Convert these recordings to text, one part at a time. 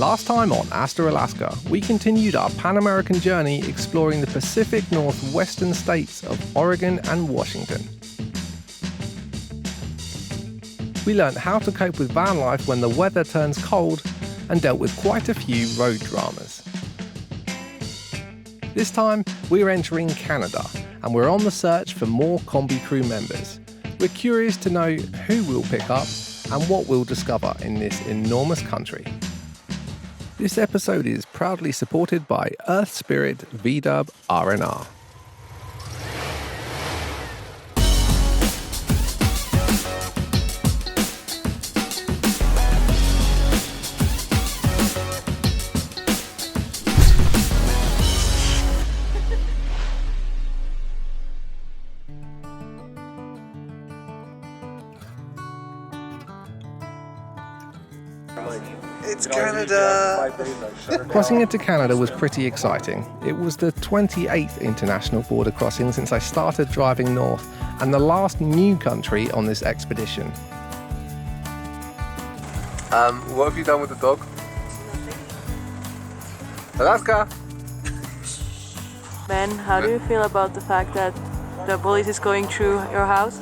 Last time on Hasta, Alaska, we continued our Pan-American journey exploring the Pacific Northwestern states of Oregon and Washington. We learned how to cope with van life when the weather turns cold and dealt with quite a few road dramas. This time, we're entering Canada and we're on the search for more Kombi crew members. We're curious to know who we'll pick up and what we'll discover in this enormous country. This episode is proudly supported by Earth Spirit VW R&R. It's Canada! Crossing into Canada was pretty exciting. It was the 28th international border crossing since I started driving north, and the last new country on this expedition. What have you done with the dog? Alaska! Ben, how do you feel about the fact that the police is going through your house?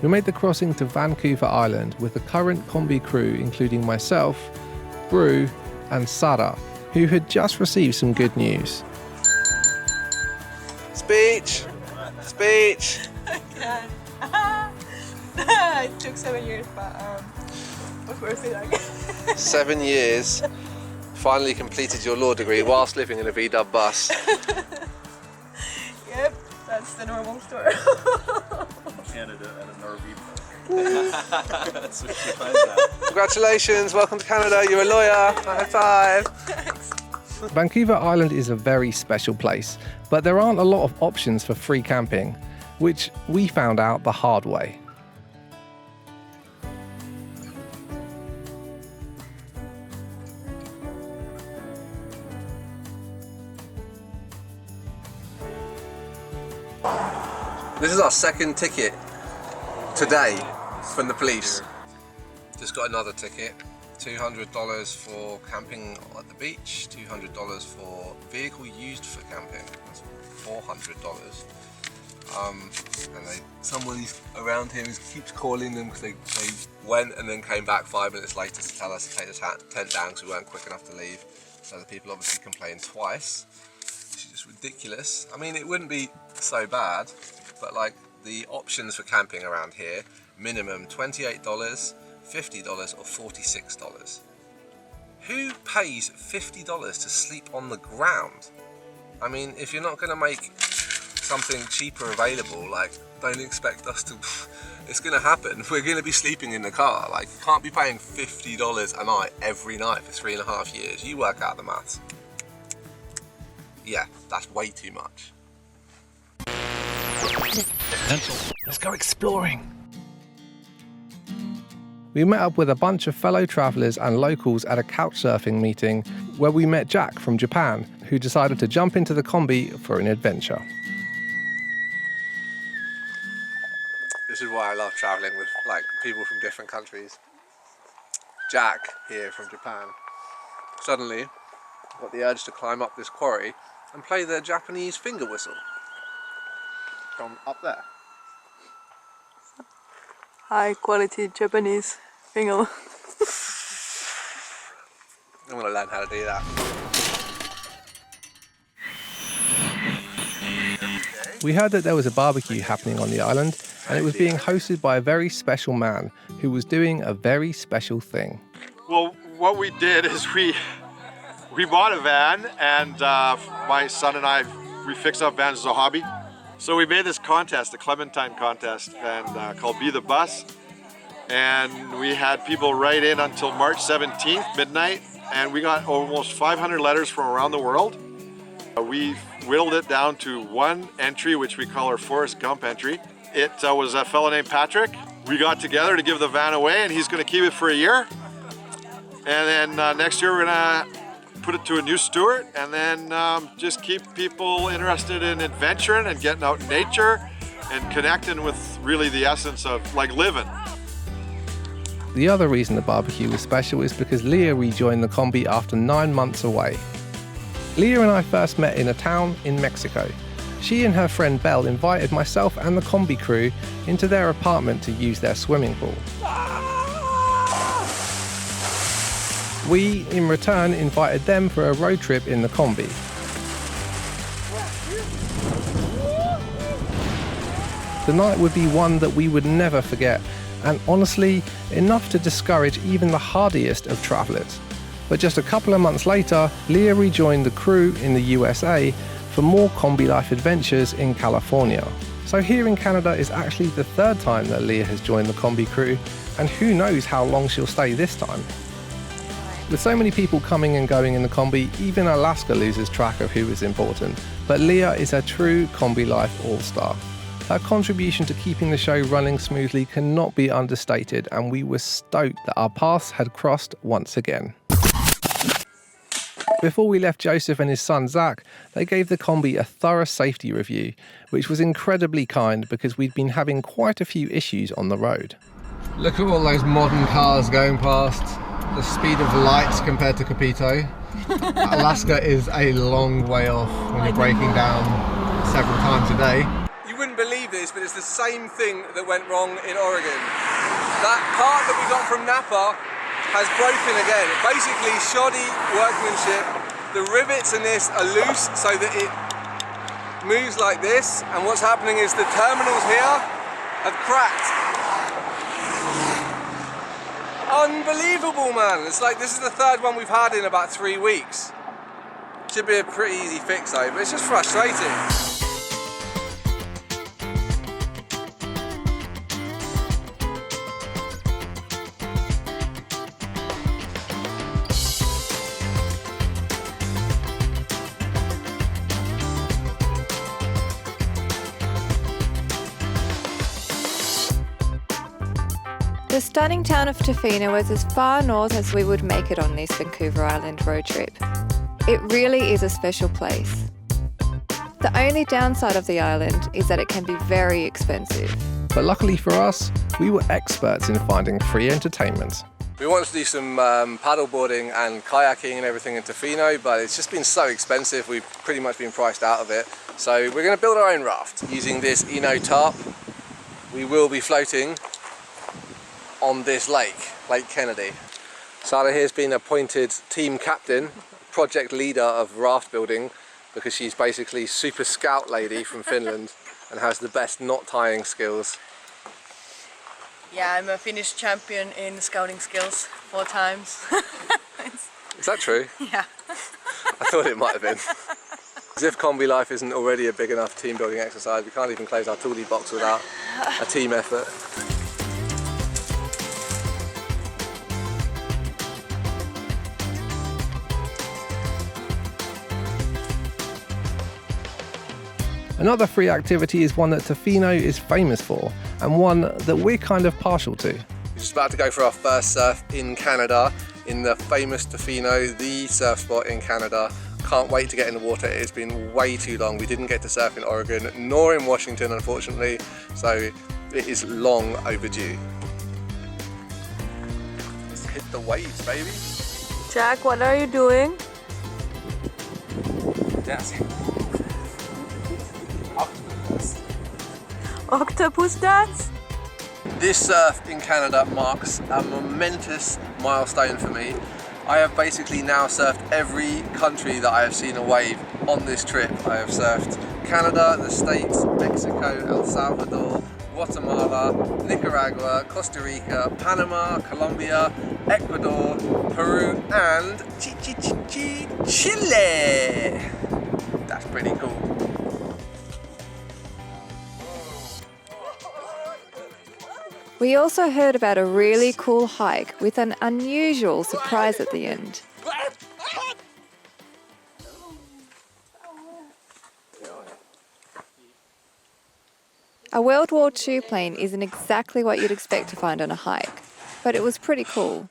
We made the crossing to Vancouver Island with the current Kombi crew, including myself, Brew, and Sarah, who had just received some good news. Speech! Speech! I can't. It took 7 years, but it was worth it. 7 years, finally completed your law degree whilst living in a VW bus. Yep, that's the normal story. Canada at an RV. That's what she finds out. Congratulations, welcome to Canada, you're a lawyer. High five. Thanks. Vancouver Island is a very special place, but there aren't a lot of options for free camping, which we found out the hard way. This is our second ticket today from the police. Just got another ticket. $200 for camping at the beach, $200 for vehicle used for camping. That's $400. And someone around here keeps calling them because they went and then came back 5 minutes later to tell us to take the tent down because we weren't quick enough to leave. So the people obviously complained twice, which is just ridiculous. I mean, it wouldn't be so bad, but like the options for camping around here, minimum $28, $50 or $46. Who pays $50 to sleep on the ground? I mean, if you're not going to make something cheaper available, like, don't expect us to, it's going to happen. We're going to be sleeping in the car. Like, you can't be paying $50 a night every night for 3.5 years. You work out the maths. Yeah, that's way too much. Let's go exploring. We met up with a bunch of fellow travellers and locals at a couchsurfing meeting where we met Jack from Japan, who decided to jump into the Kombi for an adventure. This is why I love travelling with like people from different countries. Jack here from Japan suddenly got the urge to climb up this quarry and play the Japanese finger whistle from up there. High quality Japanese finger. I'm going to learn how to do that. We heard that there was a barbecue happening on the island, and it was being hosted by a very special man who was doing a very special thing. Well, what we did is we bought a van, and my son and I, we fix up vans as a hobby. So we made this contest, a Clementine contest, and called Be the Bus. And we had people write in until March 17th, midnight, and we got almost 500 letters from around the world. We whittled it down to one entry, which we call our Forrest Gump entry. It was a fellow named Patrick. We got together to give the van away, and he's going to keep it for a year. And then next year we're going to put it to a new steward, and then just keep people interested in adventuring and getting out in nature and connecting with really the essence of like living. The other reason the barbecue was special is because Leah rejoined the Kombi after 9 months away. Leah and I first met in a town in Mexico. She and her friend Belle invited myself and the Kombi crew into their apartment to use their swimming pool. We, in return, invited them for a road trip in the Kombi. The night would be one that we would never forget, and honestly, enough to discourage even the hardiest of travellers. But just a couple of months later, Leah rejoined the crew in the USA for more Kombi life adventures in California. So here in Canada is actually the third time that Leah has joined the Kombi crew, and who knows how long she'll stay this time. With so many people coming and going in the Kombi, even Alaska loses track of who is important. But Leah is a true Kombi life all-star. Her contribution to keeping the show running smoothly cannot be understated, and we were stoked that our paths had crossed once again. Before we left Joseph and his son Zach, they gave the Kombi a thorough safety review, which was incredibly kind because we'd been having quite a few issues on the road. Look at all those modern cars going past. The speed of light compared to Capito. Alaska is a long way off when you're breaking down several times a day. You wouldn't believe this, but it's the same thing that went wrong in Oregon. That part that we got from Napa has broken again. Basically shoddy workmanship. The rivets in this are loose so that it moves like this, and what's happening is the terminals here have cracked. Unbelievable, man. It's like this is the third one we've had in about 3 weeks. Should be a pretty easy fix though, but it's just frustrating. The stunning town of Tofino was as far north as we would make it on this Vancouver Island road trip. It really is a special place. The only downside of the island is that it can be very expensive. But luckily for us, we were experts in finding free entertainment. We wanted to do some paddleboarding and kayaking and everything in Tofino, but it's just been so expensive, we've pretty much been priced out of it. So we're going to build our own raft using this Eno tarp. We will be floating on this lake, Lake Kennedy. Sarah here's been appointed team captain, project leader of raft building, because she's basically super scout lady from Finland and has the best knot tying skills. Yeah, I'm a Finnish champion in scouting skills 4 times. Is that true? Yeah. I thought it might have been. As if Kombi life isn't already a big enough team building exercise, we can't even close our toolie box without a team effort. Another free activity is one that Tofino is famous for, and one that we're kind of partial to. We're just about to go for our first surf in Canada, in the famous Tofino, the surf spot in Canada. Can't wait to get in the water. It's been way too long. We didn't get to surf in Oregon, nor in Washington, unfortunately, so it is long overdue. Let's hit the waves, baby. Jack, what are you doing? Dancing. Octopus dance? This surf in Canada marks a momentous milestone for me. I have basically now surfed every country that I have seen a wave on this trip. I have surfed Canada, the States, Mexico, El Salvador, Guatemala, Nicaragua, Costa Rica, Panama, Colombia, Ecuador, Peru, and Chile. That's pretty cool. We also heard about a really cool hike with an unusual surprise at the end. A World War II plane isn't exactly what you'd expect to find on a hike, but it was pretty cool.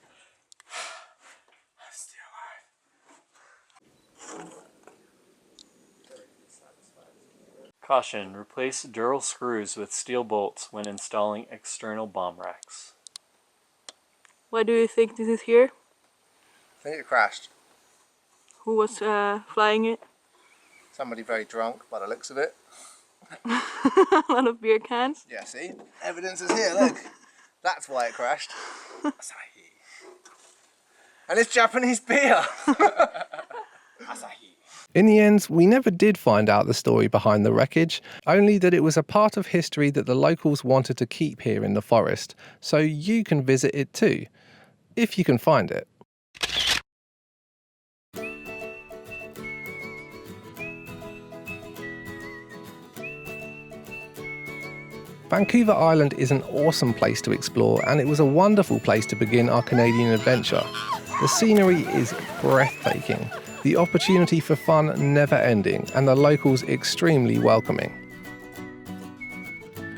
Caution, replace dural screws with steel bolts when installing external bomb racks. Why do you think this is here? I think it crashed. Who was flying it? Somebody very drunk by the looks of it. A lot of beer cans. Yeah, see? Evidence is here, look. That's why it crashed. Asahi. And it's Japanese beer. Asahi. In the end, we never did find out the story behind the wreckage, only that it was a part of history that the locals wanted to keep here in the forest, so you can visit it too, if you can find it. Vancouver Island is an awesome place to explore, and it was a wonderful place to begin our Canadian adventure. The scenery is breathtaking, the opportunity for fun never ending, and the locals extremely welcoming.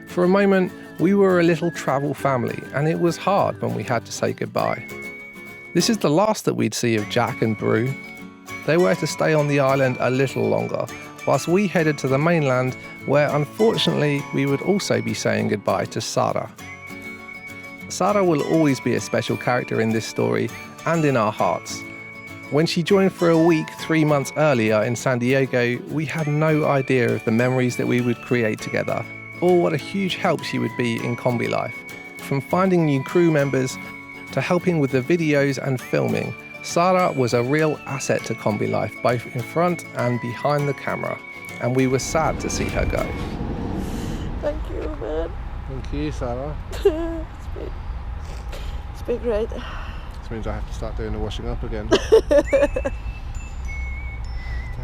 For a moment, we were a little travel family, and it was hard when we had to say goodbye. This is the last that we'd see of Jack and Brew. They were to stay on the island a little longer, whilst we headed to the mainland, where unfortunately we would also be saying goodbye to Sarah. Sarah will always be a special character in this story and in our hearts. When she joined for a week 3 months earlier in San Diego, we had no idea of the memories that we would create together, or what a huge help she would be in Kombi life. From finding new crew members to helping with the videos and filming, Sarah was a real asset to Kombi life, both in front and behind the camera, and we were sad to see her go. Thank you, man. Thank you, Sarah. It's been great. This means I have to start doing the washing up again. Damn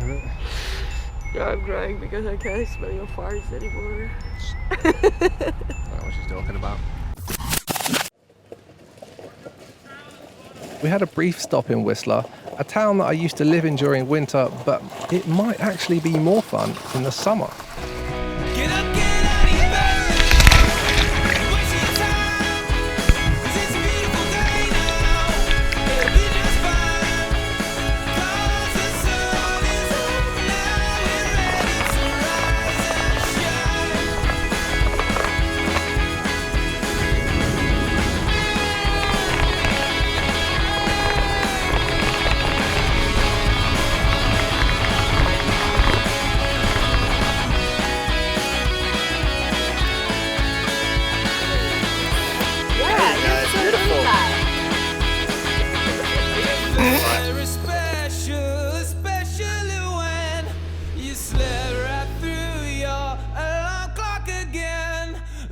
it. Yeah, I'm crying because I can't smell your farts anymore. I don't know what she's talking about. We had a brief stop in Whistler, a town that I used to live in during winter, but it might actually be more fun in the summer.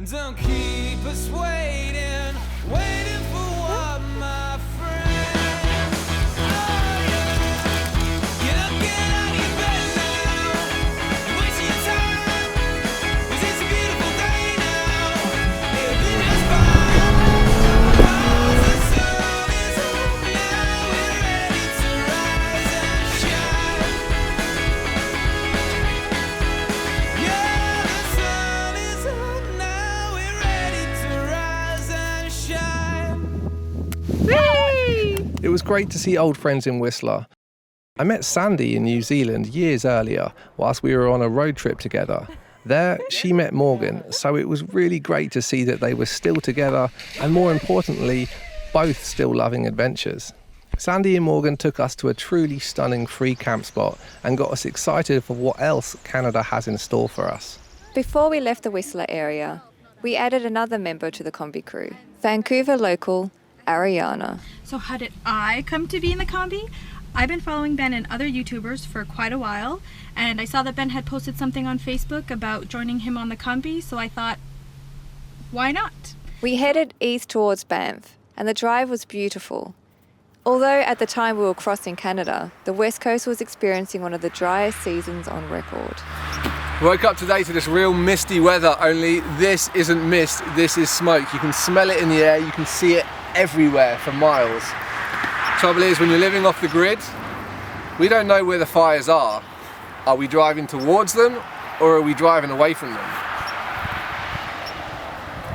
Don't keep us waiting, waiting for what, my friend? Oh yeah, get out of your bed now. You're wasting your time, 'cause it's a beautiful day now. It'll be just fine, 'cause the sun is up now. We're ready to rise and shine. Yeah, the sun is up now. It was great to see old friends in Whistler. I met Sandy in New Zealand years earlier whilst we were on a road trip together. There, she met Morgan, so it was really great to see that they were still together and, more importantly, both still loving adventures. Sandy and Morgan took us to a truly stunning free camp spot and got us excited for what else Canada has in store for us. Before we left the Whistler area, we added another member to the Kombi crew, Vancouver local Ariana. So how did I come to be in the Kombi? I've been following Ben and other YouTubers for quite a while, and I saw that Ben had posted something on Facebook about joining him on the Kombi, so I thought, why not? We headed east towards Banff, and the drive was beautiful. Although at the time we were crossing Canada, the West Coast was experiencing one of the driest seasons on record. Woke up today to this real misty weather, only this isn't mist, this is smoke. You can smell it in the air, you can see it everywhere for miles. Trouble is, when you're living off the grid, we don't know where the fires are. Are we driving towards them, or are we driving away from them?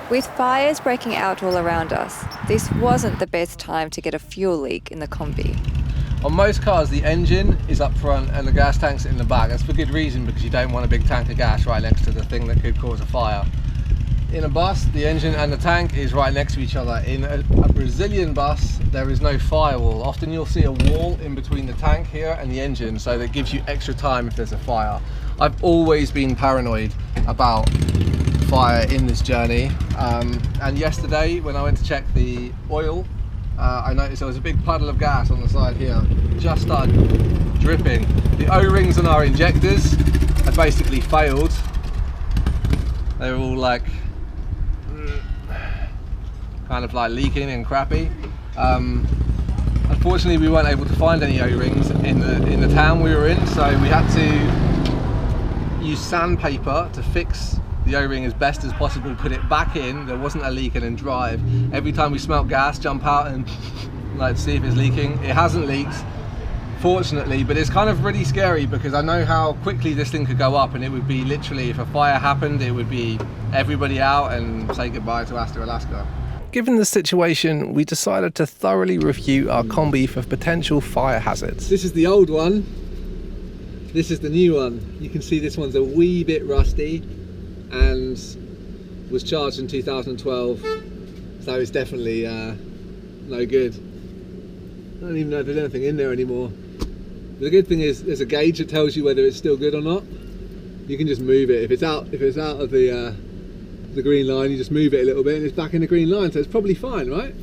With fires breaking out all around us, this wasn't the best time to get a fuel leak in the Kombi. On most cars, the engine is up front and the gas tank's in the back. That's for good reason, because you don't want a big tank of gas right next to the thing that could cause a fire. In a bus, the engine and the tank is right next to each other. In a Brazilian bus, there is no firewall. Often you'll see a wall in between the tank here and the engine, so that gives you extra time if there's a fire. I've always been paranoid about fire in this journey, and yesterday when I went to check the oil, I noticed there was a big puddle of gas on the side here. Just started dripping. The O-rings on our injectors had basically failed. They were all like kind of like leaking and crappy. Unfortunately, we weren't able to find any O-rings in the town we were in, so we had to use sandpaper to fix the O-ring as best as possible, put it back in, there wasn't a leak, and then drive. Every time we smelt gas, jump out and like see if it's leaking. It hasn't leaked, fortunately, but it's kind of really scary because I know how quickly this thing could go up, and it would be literally, if a fire happened, it would be everybody out and say goodbye to Hasta, Alaska. Given the situation, we decided to thoroughly review our Kombi for potential fire hazards. This is the old one. This is the new one. You can see this one's a wee bit rusty and was charged in 2012, so it's definitely no good. I don't even know if there's anything in there anymore. But the good thing is there's a gauge that tells you whether it's still good or not. You can just move it. If it's out of the green line, you just move it a little bit and it's back in the green line, so it's probably fine, right?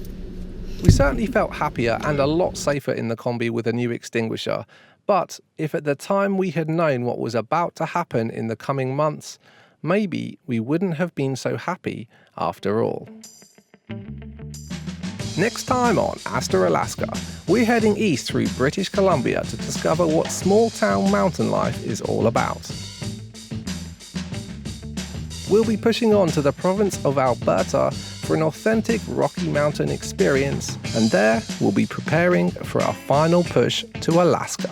We certainly felt happier and a lot safer in the Kombi with a new extinguisher, but if at the time we had known what was about to happen in the coming months, maybe we wouldn't have been so happy after all. Next time on Hasta, Alaska, we're heading east through British Columbia to discover what small town mountain life is all about. We'll be pushing on to the province of Alberta for an authentic Rocky Mountain experience, and there we'll be preparing for our final push to Alaska.